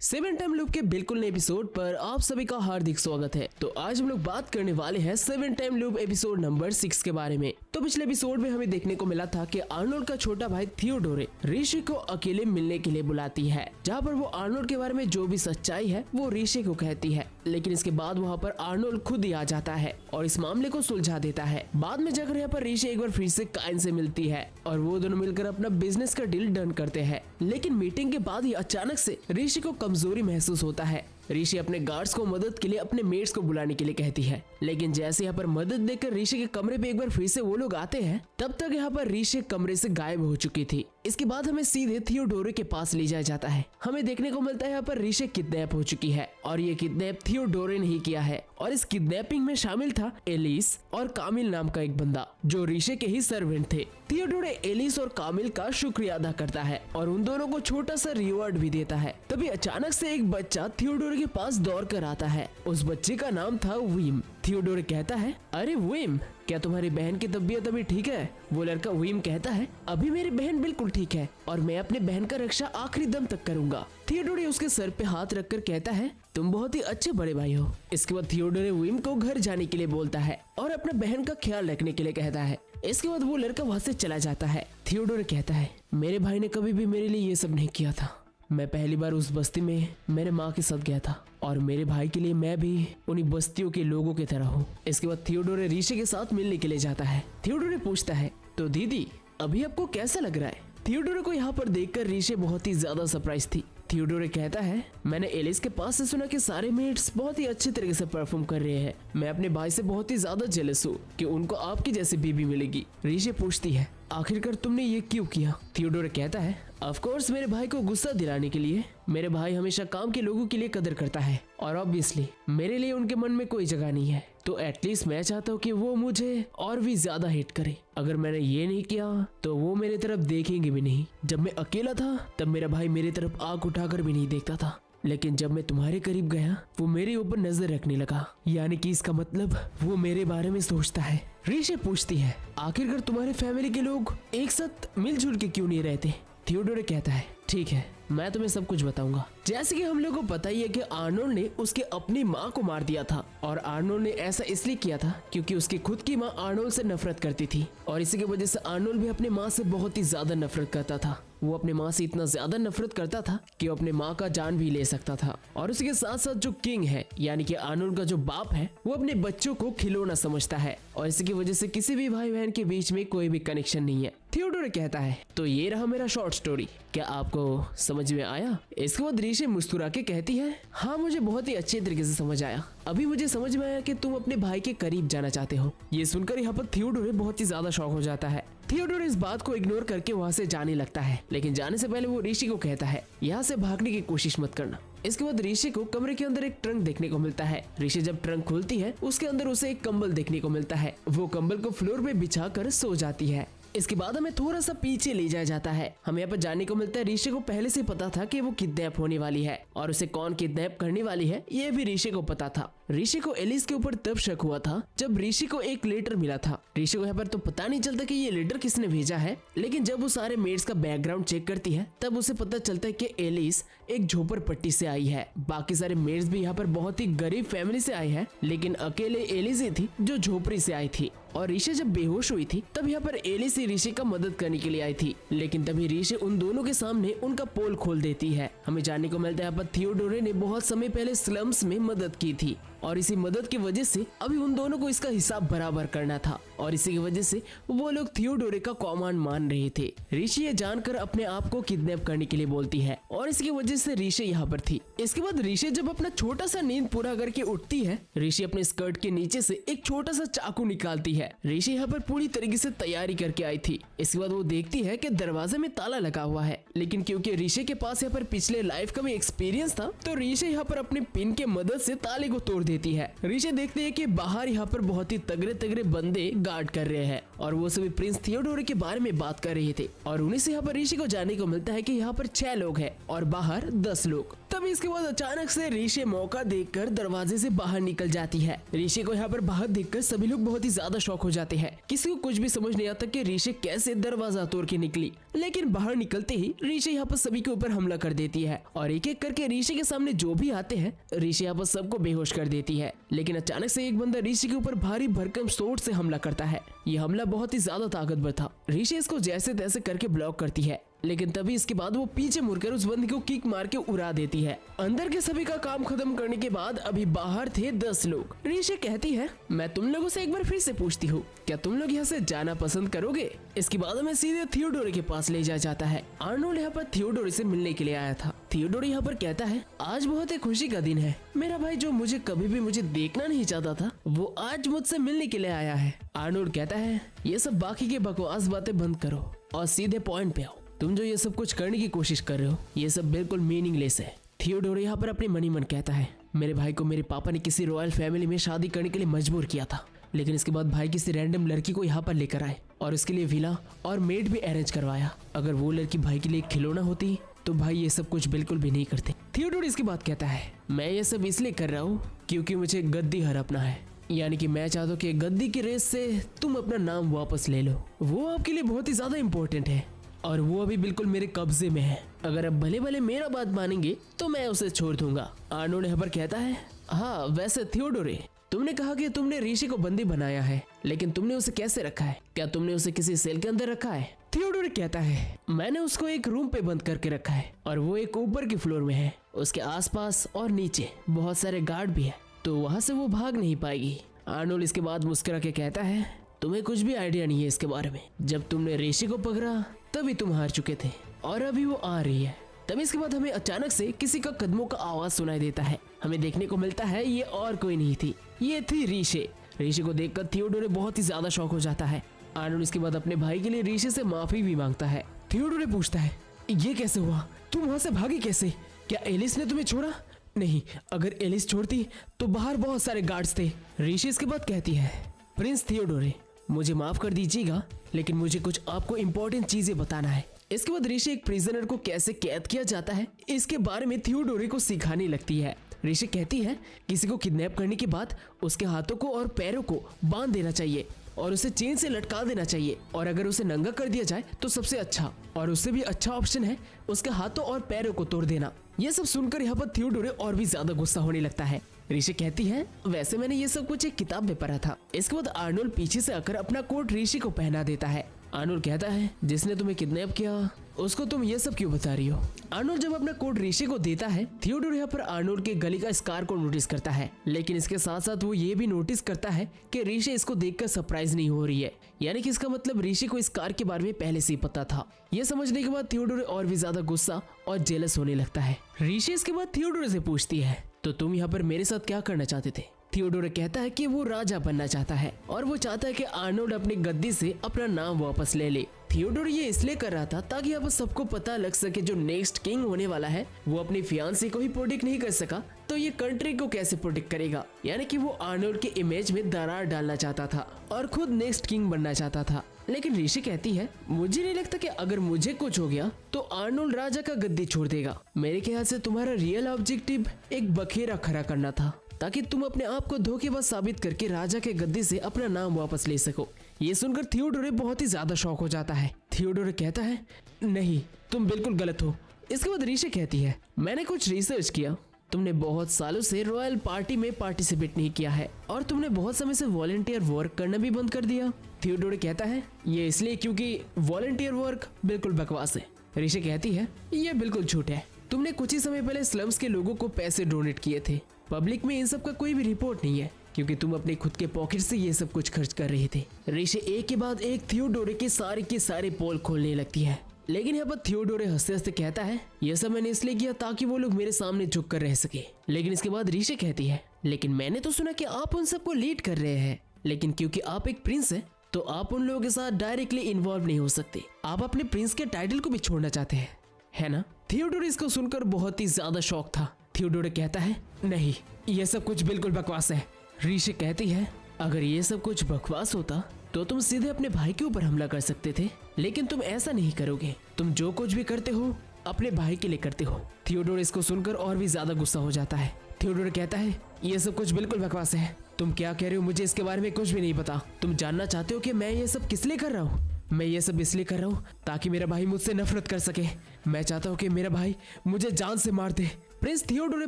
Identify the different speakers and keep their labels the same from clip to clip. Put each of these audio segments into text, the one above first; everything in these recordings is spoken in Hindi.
Speaker 1: सेवन टाइम लूप के बिल्कुल नए एपिसोड पर आप सभी का हार्दिक स्वागत है। तो आज हम लोग बात करने वाले हैं seven time loop episode number 6 के बारे में। तो पिछले एपिसोड में हमें देखने को मिला था कि आर्नोल्ड का छोटा भाई थियोडोरे ऋषि को अकेले मिलने के लिए बुलाती है, जहाँ पर वो आर्नोल्ड के बारे में जो भी सच्चाई है वो ऋषि को कहती है। लेकिन इसके बाद वहाँ पर आर्नोल्ड खुद ही आ जाता है और इस मामले को सुलझा देता है। बाद में जाकर यहाँ पर ऋषि एक बार फिर से काइन से मिलती है और वो दोनों मिलकर अपना बिजनेस का डील डन करते हैं। लेकिन मीटिंग के बाद ही अचानक से ऋषि को कमजोरी महसूस होता है। ऋषि अपने गार्ड्स को मदद के लिए अपने मेट्स को बुलाने के लिए कहती है, लेकिन जैसे यहाँ पर मदद देकर ऋषि के कमरे पे एक बार फिर से वो लोग आते हैं, तब तक यहाँ पर ऋषि कमरे से गायब हो चुकी थी। इसके बाद हमें सीधे थियोडोरे के पास ले जाया जाता है। हमें देखने को मिलता है यहाँ पर ऋषि किडनैप हो चुकी है और ये किडनैप थियोडोरे ने ही किया है और इस किडनैपिंग में शामिल था एलिस और कामिल नाम का एक बंदा जो ऋषि के ही सर्वेंट थे। थियोडोरे एलिस और कामिल का शुक्रिया अदा करता है और उन दोनों को छोटा सा रिवॉर्ड भी देता है। तभी अचानक से एक बच्चा थियोडोरे के पास दौड़ कर आता है। उस बच्चे का नाम था विम। थियोडोरे कहता है, अरे विम, क्या तुम्हारी बहन की तबीयत अभी ठीक है? वो लड़का विम कहता है, अभी मेरी बहन बिल्कुल ठीक है और मैं अपने बहन का रक्षा आखिरी दम तक करूंगा। थियोडोरे उसके सर पे हाथ रखकर कहता है, तुम बहुत ही अच्छे बड़े भाई हो। इसके बाद थियोडोरे विम को घर जाने के लिए बोलता है और अपने बहन का ख्याल रखने के लिए कहता है। इसके बाद वो लड़का वहाँ से चला जाता है। थियोडोरे कहता है, मेरे भाई ने कभी भी मेरे लिए ये सब नहीं किया था। मैं पहली बार उस बस्ती में मेरे माँ के साथ गया था और मेरे भाई के लिए मैं भी उन्हीं बस्तियों के लोगों की तरह हूँ। इसके बाद थियोडोरे ऋषि के साथ मिलने के लिए जाता है। थियोडोरे पूछता है, तो दीदी अभी आपको कैसा लग रहा है? थियोडोरे को यहाँ पर देखकर ऋषि बहुत ही ज्यादा सरप्राइज थी। थियोडोरे कहता है, मैंने एलिस के पास से सुना कि सारे मेट्स बहुत ही अच्छे तरीके से परफॉर्म कर रहे हैं। मैं अपने भाई से बहुत ही ज्यादा जेलस हूँ कि उनको आपकी जैसी बीबी मिलेगी। ऋषि पूछती है, आखिरकार तुमने ये क्यों किया? थियोडोरे कहता है, ऑफ कोर्स मेरे भाई को गुस्सा दिलाने के लिए। मेरे भाई हमेशा काम के लोगों के लिए कदर करता है और ऑब्वियसली मेरे लिए उनके मन में कोई जगह नहीं है, तो एटलीस्ट मैं चाहता हूँ कि वो मुझे और भी ज्यादा हेट करे। अगर मैंने ये नहीं किया तो वो मेरे तरफ देखेंगे भी नहीं। जब मैं अकेला था तब मेरा भाई मेरी तरफ आंख उठाकर भी नहीं देखता था, लेकिन जब मैं तुम्हारे करीब गया वो मेरे ऊपर नजर रखने लगा, यानी कि इसका मतलब वो मेरे बारे में सोचता है। ऋषि पूछती है, आखिरकार तुम्हारे फैमिली के लोग एक साथ मिलजुल के क्यों नहीं रहते? थियोडोरे कहता है, ठीक है, मैं तुम्हें सब कुछ बताऊंगा। जैसे कि हम लोगों को पता ही है कि आर्नोल्ड ने उसके अपनी माँ को मार दिया था और आर्नोल्ड ने ऐसा इसलिए किया था क्योंकि उसकी खुद की माँ आर्नोल्ड से नफरत करती थी और इसी की वजह से आर्नोल्ड भी अपनी माँ से बहुत ही ज्यादा नफरत करता था। वो अपने माँ से इतना ज्यादा नफरत करता था कि वो अपने माँ का जान भी ले सकता था। और उसके साथ साथ जो किंग है यानी कि आर्नोल्ड का जो बाप है, वो अपने बच्चों को खिलौना समझता है और इसी की वजह से किसी भी भाई बहन के बीच में कोई भी कनेक्शन नहीं है। थियोडोरे कहता है, तो ये रहा मेरा शॉर्ट स्टोरी, क्या आपको समझ में आया? इसके बाद ऋषि मुस्कुरा के कहती है, हाँ मुझे बहुत ही अच्छे तरीके से समझ आया। अभी मुझे समझ में आया कि तुम अपने भाई के करीब जाना चाहते हो। ये सुनकर यहाँ पर थियोडोरे बहुत ही ज्यादा शॉक हो जाता है। थियोडोरे इस बात को इग्नोर करके वहाँ से जाने लगता है, लेकिन जाने से पहले वो ऋषि को कहता है, यहाँ से भागने की कोशिश मत करना। इसके बाद ऋषि को कमरे के अंदर एक ट्रंक देखने को मिलता है। ऋषि जब ट्रंक खोलती है उसके अंदर उसे एक कंबल देखने को मिलता है। वो कंबल को फ्लोर पे बिछा कर सो जाती है। इसके बाद हमें थोड़ा सा पीछे ले जाया जाता है। हमें यहाँ पर जानने को मिलता है ऋषि को पहले से पता था कि वो किडनैप होने वाली है और उसे कौन किडनैप करने वाली है ये भी ऋषि को पता था। ऋषि को एलिस के ऊपर तब शक हुआ था जब ऋषि को एक लेटर मिला था। ऋषि को यहाँ पर तो पता नहीं चलता कि ये लेटर किसने भेजा है, लेकिन जब वो सारे मेट्स का बैकग्राउंड चेक करती है तब उसे पता चलता है कि एलिस एक झोपड़पट्टी से आई है। बाकी सारे मेट्स भी यहाँ पर बहुत ही गरीब फैमिली से आए हैं, लेकिन अकेले एलिस ही थी जो झोपड़ी से आई थी। और ऋषि जब बेहोश हुई थी तब यहाँ पर एलिस ही ऋषि का मदद करने के लिए आई थी, लेकिन तभी ऋषि उन दोनों के सामने उनका पोल खोल देती है। हमें जानने को मिलता है यहाँ पर थियोडोरे ने बहुत समय पहले स्लम्स में मदद की थी और इसी मदद की वजह से अभी उन दोनों को इसका हिसाब बराबर करना था और इसी की वजह से वो लोग थियोडोरे का कमांड मान रहे थे। ऋषि ये जानकर अपने आप को किडनैप करने के लिए बोलती है और इसकी वजह से ऋषि यहाँ पर थी। इसके बाद ऋषि जब अपना छोटा सा नींद पूरा करके उठती है, ऋषि अपने स्कर्ट के नीचे से एक छोटा सा चाकू निकालती है। ऋषि यहाँ पर पूरी तरीके से तैयारी करके आई थी। इसके बाद वो देखती है कि दरवाजे में ताला लगा हुआ है, लेकिन क्योंकि ऋषि के पास यहाँ पर पिछले लाइफ का भी एक्सपीरियंस था तो ऋषि यहाँ पर अपने पिन के मदद से ताले को तोड़ देती है। ऋषि देखते हैं कि बाहर यहाँ पर बहुत ही तगड़े तगड़े बंदे गार्ड कर रहे हैं और वो सभी प्रिंस थियोडोरे के बारे में बात कर रहे थे और उन्हीं से यहाँ पर ऋषि को जानने को मिलता है कि यहाँ पर 6 लोग हैं और बाहर 10 लोग। तभी इसके बाद अचानक से ऋषि मौका देखकर दरवाजे से बाहर निकल जाती है। ऋषि को यहाँ पर बाहर देखकर सभी लोग बहुत ही ज्यादा शॉक हो जाते हैं। किसी को कुछ भी समझ नहीं आता कि ऋषि कैसे दरवाजा तोड़ के निकली। लेकिन बाहर निकलते ही ऋषि यहाँ पर सभी के ऊपर हमला कर देती है और एक एक करके ऋषि के सामने जो भी आते हैं ऋषि यहाँ पर सबको बेहोश कर देती है। लेकिन अचानक से एक बंदा ऋषि के ऊपर भारी भरकम सोर्ड से हमला करता है। यह हमला बहुत ही ज्यादा ताकतवर था। ऋषि इसको जैसे तैसे करके ब्लॉक करती है, लेकिन तभी इसके बाद वो पीछे मुड़कर उस बंदी को किक मार के उड़ा देती है। अंदर के सभी का काम खत्म करने के बाद अभी बाहर थे 10 लोग। ऋषि कहती है, मैं तुम लोगों से एक बार फिर से पूछती हूँ, क्या तुम लोग यहाँ से जाना पसंद करोगे? इसके बाद हमें सीधे थियोडोरे के पास ले जाया जाता है। आर्नोल्ड यहाँ पर थियोडोरे से मिलने के लिए आया था। थियोडोरे यहाँ पर कहता है, आज बहुत ही खुशी का दिन है। मेरा भाई जो मुझे कभी भी मुझे देखना नहीं चाहता था, वो आज मुझसे मिलने के लिए आया है। आर्नोल्ड कहता है, ये सब बाकी के बकवास बातें बंद करो और सीधे पॉइंट पे आओ। तुम जो ये सब कुछ करने की कोशिश कर रहे हो, ये सब बिल्कुल मीनिंगलेस है। थियोडोरे यहाँ पर अपने मन ही मन कहता है, मेरे भाई को मेरे पापा ने किसी रॉयल फैमिली में शादी करने के लिए मजबूर किया था, लेकिन इसके बाद भाई किसी रैंडम लड़की को यहाँ पर लेकर आए और उसके लिए विला और मेड भी अरेंज करवाया। अगर वो लड़की भाई के लिए एक खिलौना होती तो भाई ये सब कुछ बिल्कुल भी नहीं करते। थियोडोरे इसके बाद कहता है, मैं ये सब इसलिए कर रहा हूँ क्योंकि मुझे गद्दी हड़पना है, यानी कि मैं चाहता हूँ कि गद्दी की रेस से तुम अपना नाम वापस ले लो। वो आपके लिए बहुत ही ज्यादा इम्पोर्टेंट है और वो अभी बिल्कुल मेरे कब्जे में है। अगर आप भले भले मेरा बात मानेंगे तो मैं उसे छोड़ दूंगा। आर्नोल्ड यहाँ पर कहता है, हाँ वैसे थियोडोरे, तुमने कहा कि तुमने ऋषि को बंदी बनाया है, लेकिन तुमने उसे कैसे रखा है? क्या तुमने उसे किसी सेल के अंदर रखा है? थियोडोरे कहता है, मैंने उसको एक रूम पे बंद करके रखा है और वो एक ऊपर की फ्लोर में है। उसके आसपास और नीचे बहुत सारे गार्ड भी है, तो वहाँ से वो भाग नहीं पाएगी। आर्नोल्ड इसके बाद मुस्कुरा के कहता है, तुम्हें कुछ भी आइडिया नहीं है इसके बारे में। जब तुमने ऋषि को पकड़ा तभी तुम हार चुके थे और अभी वो आ रही है। तभी इसके बाद हमें अचानक से किसी का कदमों का आवाज सुनाई देता है। हमें देखने को मिलता है ये और कोई नहीं थी, ये थी ऋषि। ऋषि को देखकर थियोडोरे बहुत ही ज्यादा शॉक हो जाता है। आर्नोल्ड इसके बाद अपने भाई के लिए ऋषि से माफी भी मांगता है। थियोडोरे पूछता है, ये कैसे हुआ? तुम वहां से भागी कैसे? क्या एलिस ने तुम्हें छोड़ा? नहीं, अगर एलिस छोड़ती तो बाहर बहुत सारे गार्ड्स थे। ऋषि इसके बाद कहती है, प्रिंस थियोडोरे, मुझे माफ कर दीजिएगा, लेकिन मुझे कुछ आपको इम्पोर्टेंट चीजें बताना है। इसके बाद ऋषि एक प्रिजनर को कैसे कैद किया जाता है इसके बारे में थियोडोरे को सिखाने लगती है। ऋषि कहती है, किसी को किडनैप करने के बाद उसके हाथों को और पैरों को बांध देना चाहिए और उसे चेन से लटका देना चाहिए, और अगर उसे नंगा कर दिया जाए तो सबसे अच्छा और उससे भी अच्छा ऑप्शन है उसके हाथों और पैरों को तोड़ देना। ये सब सुनकर यहाँ पर थियोडोरे और भी ज्यादा गुस्सा होने लगता है। ऋषि कहती है, वैसे मैंने ये सब कुछ एक किताब में पढ़ा था। इसके बाद आर्नोल्ड पीछे से आकर अपना कोट ऋषि को पहना देता है। आर्नोल्ड कहता है, जिसने तुम्हें किडनैप किया उसको तुम ये सब क्यों बता रही हो? आर्नोल्ड जब अपना कोट ऋषि को देता है, थियोडोरे यहाँ पर आर्नोल्ड के गले का स्कार को नोटिस करता है, लेकिन इसके साथ साथ वो ये भी नोटिस करता है कि ऋषि इसको देखकर सरप्राइज नहीं हो रही है, यानी कि इसका मतलब ऋषि को इस कार के बारे में पहले से ही पता था। ये समझने के बाद थियोडोरे और भी ज्यादा गुस्सा और जेलस होने लगता है। ऋषि इसके बाद थियोडोरे से पूछती है, तो तुम यहाँ पर मेरे साथ क्या करना चाहते थे? थियोडोरे कहता है कि वो राजा बनना चाहता है और वो चाहता है कि आर्नोल्ड अपनी गद्दी से अपना नाम वापस ले ले। थियोडोरे ये इसलिए कर रहा था ताकि अब सबको पता लग सके जो नेक्स्ट किंग होने वाला है वो अपनी फियांसी को ही प्रोटेक्ट नहीं कर सका तो ये कंट्री को कैसे प्रोटेक्ट करेगा, यानी कि वो आर्नोल्ड के इमेज में दरार डालना चाहता था और खुद नेक्स्ट किंग बनना चाहता था। लेकिन ऋषि कहती है, मुझे नहीं लगता कि अगर मुझे कुछ हो गया तो आर्नोल्ड राजा का गद्दी छोड़ देगा। मेरे ख्याल से तुम्हारा रियल ऑब्जेक्टिव एक बखेरा खड़ा करना था ताकि तुम अपने आप को धोखेबाज साबित करके राजा के गद्दी से अपना नाम वापस ले सको। ये सुनकर थियोडोरे बहुत ही ज्यादा शॉक हो जाता है। थियोडोरे कहता है, नहीं तुम बिल्कुल गलत हो। इसके बाद ऋषि कहती है, मैंने कुछ रिसर्च किया, तुमने बहुत सालों से रॉयल पार्टी में पार्टिसिपेट नहीं किया है और तुमने बहुत समय से वॉलंटियर वर्क करना भी बंद कर दिया। थियोडोरे कहता है, ये इसलिए क्योंकि वॉलंटियर वर्क बिल्कुल बकवास है। ऋषि कहती है, ये बिल्कुल झूठ है। तुमने कुछ ही समय पहले स्लम्स के लोगों को पैसे डोनेट किए थे। पब्लिक में इन सब का कोई भी रिपोर्ट नहीं है क्योंकि तुम अपने खुद के पॉकेट से ये सब कुछ खर्च कर रहे थे। ऋषि एक के बाद एक थियोडोरे के सारे पोल खोलने लगती है, लेकिन यहाँ पर थियोडोरे हंसते हंसते कहता है, ये सब मैंने इसलिए किया ताकि वो लोग मेरे सामने झुक कर रह सके। लेकिन इसके बाद ऋषि कहती है, लेकिन मैंने तो सुना कि आप उन सबको लीड कर रहे हैं, लेकिन क्योंकि आप एक प्रिंस हैं तो आप उन लोगों के साथ डायरेक्टली इन्वॉल्व नहीं हो सकते। आप अपने प्रिंस के टाइटल को भी छोड़ना चाहते हैं, है ना? थियोडोरे इसको सुनकर बहुत ही ज्यादा शौक था। थियोडोरे कहता है, नहीं ये सब कुछ बिल्कुल बकवास है। ऋषि कहती है, अगर ये सब कुछ बकवास होता तो तुम सीधे अपने भाई के ऊपर हमला कर सकते थे, लेकिन तुम ऐसा नहीं करोगे। तुम जो कुछ भी करते हो अपने भाई के लिए करते हो। थियोडोरे इसको सुनकर और भी ज्यादा गुस्सा हो जाता है। थियोडोरे कहता है, ये सब कुछ बिल्कुल बकवास है। तुम क्या कह रहे हो? मुझे इसके बारे में कुछ भी नहीं पता। तुम जानना चाहते हो कि मैं ये सब किस लिए कर रहा हूँ? मैं ये सब इसलिए कर रहा हूँ ताकि मेरा भाई मुझसे नफरत कर सके। मैं चाहता हूँ कि मेरा भाई मुझे जान से मार दे। प्रिंस थियोडोरे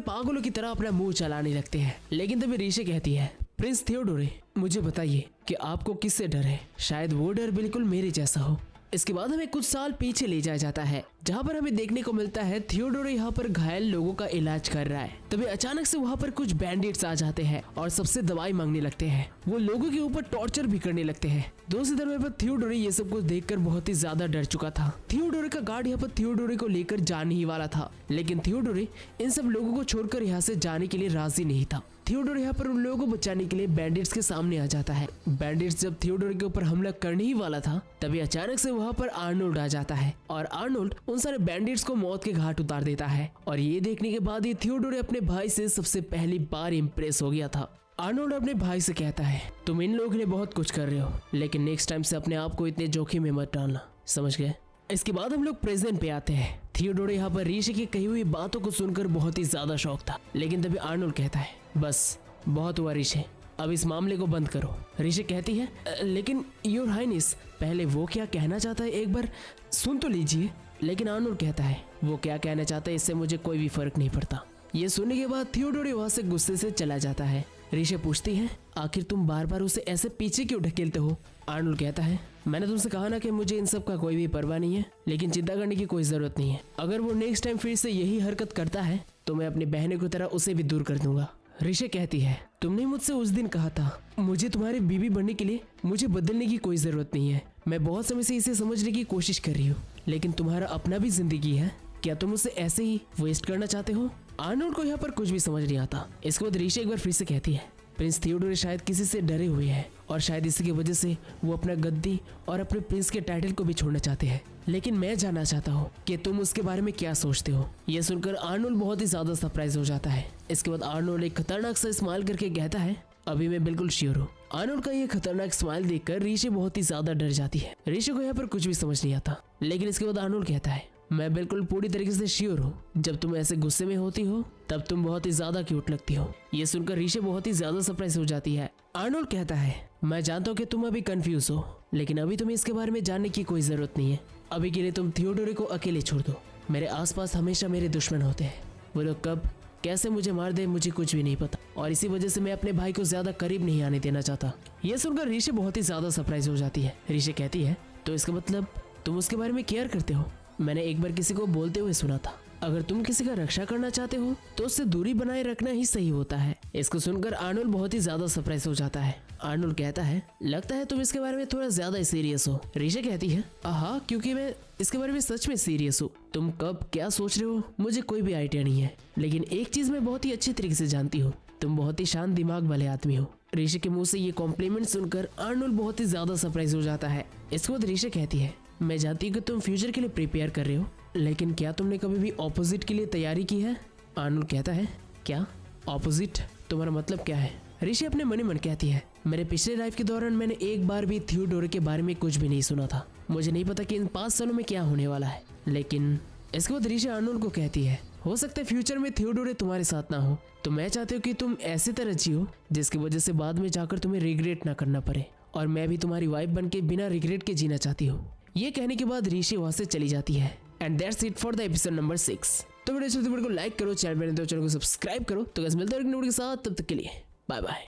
Speaker 1: पागलों की तरह अपना मुंह चलाने लगते हैं, लेकिन तभी रीशे कहती है, प्रिंस थियोडोरे मुझे बताइए कि आपको किससे डर है? शायद वो डर बिल्कुल मेरे जैसा हो। इसके बाद हमें कुछ साल पीछे ले जाया जाता है, जहाँ पर हमें देखने को मिलता है थियोडोरे यहाँ पर घायल लोगों का इलाज कर रहा है। तभी अचानक से वहाँ पर कुछ बैंडिट्स आ जाते हैं और सबसे दवाई मांगने लगते हैं। वो लोगों के ऊपर टॉर्चर भी करने लगते हैं। दूसरी तरफ पर थियोडोरे ये सब कुछ देखकर बहुत ही ज्यादा डर चुका था। थियोडोरे का गार्ड यहाँ पर थियोडोरे को लेकर जाने ही वाला था, लेकिन थियोडोरे इन सब लोगों को छोड़कर यहाँ से जाने के लिए राजी नहीं था। थियोडोरे यहाँ पर उन लोगों को बचाने के लिए बैंडिट्स के सामने आ जाता है। बैंडिट्स जब थियोडोरे के ऊपर हमला करने ही वाला था, तभी अचानक से वहाँ पर आर्नोल्ड आ जाता है और आर्नोल्ड उन सारे बैंडिट्स को मौत के घाट उतार देता है। और ये देखने के बाद ही थियोडोरे अपने भाई से सबसे पहली बार इम्प्रेस हो गया था। आर्नोल्ड अपने भाई से कहता है, तुम इन लोगों के लिए बहुत कुछ कर रहे हो, लेकिन नेक्स्ट टाइम से अपने आप को इतने जोखिम में मत डालना, समझ गए? इसके बाद हम लोग प्रेजेंट पे आते हैं। थियोडोरे यहाँ पर रीशे की कही हुई बातों को सुनकर बहुत ही ज्यादा शौक था, लेकिन तभी आर्नोल्ड कहता है, बस बहुत हुआ रीशे, अब इस मामले को बंद करो। रीशे कहती है, लेकिन योर हाइनेस, पहले वो क्या कहना चाहता है एक बार सुन तो लीजिए। लेकिन आर्नोल्ड कहता है, वो क्या कहना चाहता है इससे मुझे कोई भी फर्क नहीं पड़ता। ये सुनने के बाद थियोडोरे वहां से गुस्से से चला जाता है। रीशे पूछती है, आखिर तुम बार बार उसे ऐसे पीछे क्यों ढकेलते हो? आर्नोल्ड कहता है, मैंने तुमसे कहा ना कि मुझे इन सब का कोई भी परवाह नहीं है, लेकिन चिंता करने की कोई जरूरत नहीं है। अगर वो नेक्स्ट टाइम फिर से यही हरकत करता है तो मैं अपनी बहनों की तरह उसे भी दूर कर दूंगा। रीशे कहती है, तुमने मुझसे उस दिन कहा था मुझे तुम्हारी बीवी बनने के लिए मुझे बदलने की कोई जरूरत नहीं है। मैं बहुत समय से इसे समझने की कोशिश कर रही हूँ, लेकिन तुम्हारा अपना भी जिंदगी है, क्या तुम उसे ऐसे ही वेस्ट करना चाहते हो? आर्नोल्ड को यहाँ पर कुछ भी समझ नहीं आता। इसके बाद रीशे एक बार फिर से कहती है, प्रिंस थियोडोरे शायद किसी से डरे हुए हैं और शायद इसी की वजह से वो अपना गद्दी और अपने प्रिंस के टाइटल को भी छोड़ना चाहते हैं, लेकिन मैं जानना चाहता हूँ कि तुम उसके बारे में क्या सोचते हो। यह सुनकर आर्नोल्ड बहुत ही ज्यादा सरप्राइज हो जाता है। इसके बाद आर्नोल्ड एक खतरनाक सा स्माइल करके कहता है, अभी मैं बिल्कुल श्योर हूँ। आर्नोल्ड का ये खतरनाक स्माइल देखकर रीशे बहुत ही ज्यादा डर जाती है। रीशे को यहाँ पर कुछ भी समझ नहीं आता, लेकिन इसके बाद आर्नोल्ड कहता है, मैं बिल्कुल पूरी तरीके से श्योर हूँ, जब तुम ऐसे गुस्से में होती हो तब तुम बहुत ही ज्यादा क्यूट लगती हो। ये सुनकर रीशे बहुत ही ज्यादा सरप्राइज हो जाती है। आर्नोल्ड कहता है, मैं जानता हूँ कि तुम अभी कंफ्यूज हो, लेकिन अभी तुम्हें इसके बारे में जानने की कोई जरूरत नहीं है। अभी के लिए तुम थियोडोरे को अकेले छोड़ दो। मेरे आसपास हमेशा मेरे दुश्मन होते हैं, वो लोग कब कैसे मुझे मार दे मुझे कुछ भी नहीं पता, और इसी वजह से मैं अपने भाई को ज्यादा करीब नहीं आने देना चाहता। ये सुनकर रीशे बहुत ही ज्यादा सरप्राइज हो जाती है। रीशे कहती है, तो इसका मतलब तुम उसके बारे में केयर करते हो? मैंने एक बार किसी को बोलते हुए सुना था, अगर तुम किसी का रक्षा करना चाहते हो तो उससे दूरी बनाए रखना ही सही होता है। इसको सुनकर आर्नोल्ड बहुत ही ज्यादा सरप्राइज हो जाता है। आर्नोल्ड कहता है, लगता है तुम इसके बारे में थोड़ा ज्यादा सीरियस हो। रीशे कहती है, हाँ, क्योंकि मैं इसके बारे में सच में सीरियस हूँ। तुम कब क्या सोच रहे हो मुझे कोई भी आइडिया नहीं है, लेकिन एक चीज मैं बहुत ही अच्छी तरीके से जानती हूँ, तुम बहुत ही शांत दिमाग वाले आदमी हो। रीशे के मुंह से ये कॉम्प्लीमेंट सुनकर आर्नोल्ड बहुत ही ज्यादा सरप्राइज हो जाता है। इसके बाद रीशे कहती है, मैं जानती हूँ कि तुम फ्यूचर के लिए प्रिपेयर कर रहे हो, लेकिन क्या तुमने कभी भी ऑपोजिट के लिए तैयारी की है? आर्नोल्ड कहता है, क्या ऑपोजिट? तुम्हारा मतलब क्या है? रीशे अपने मन ही मन कहती है, मेरे पिछले लाइफ के दौरान मैंने एक बार भी थियोडोरे के बारे में कुछ भी नहीं सुना था। मुझे नहीं पता कि इन 5 सालों में क्या होने वाला है, लेकिन इसके बाद रीशे आर्नोल्ड को कहती है, हो सकता है फ्यूचर में थियोडोरे तुम्हारे साथ ना हो, तो मैं चाहती हूँ कि तुम ऐसी तरह जियो जिसकी वजह से बाद में जाकर तुम्हें रिग्रेट ना करना पड़े, और मैं भी तुम्हारी वाइफ बन के बिना रिग्रेट के जीना चाहती हूँ। ये कहने के बाद रीशे वहां से चली जाती है। And that's it for the episode number 6। तो वीडियो को लाइक करो, चैनल को सब्सक्राइब करो। तो गाइस मिलते हैं एक नए वीडियो के साथ, तब तक के लिए बाय बाय।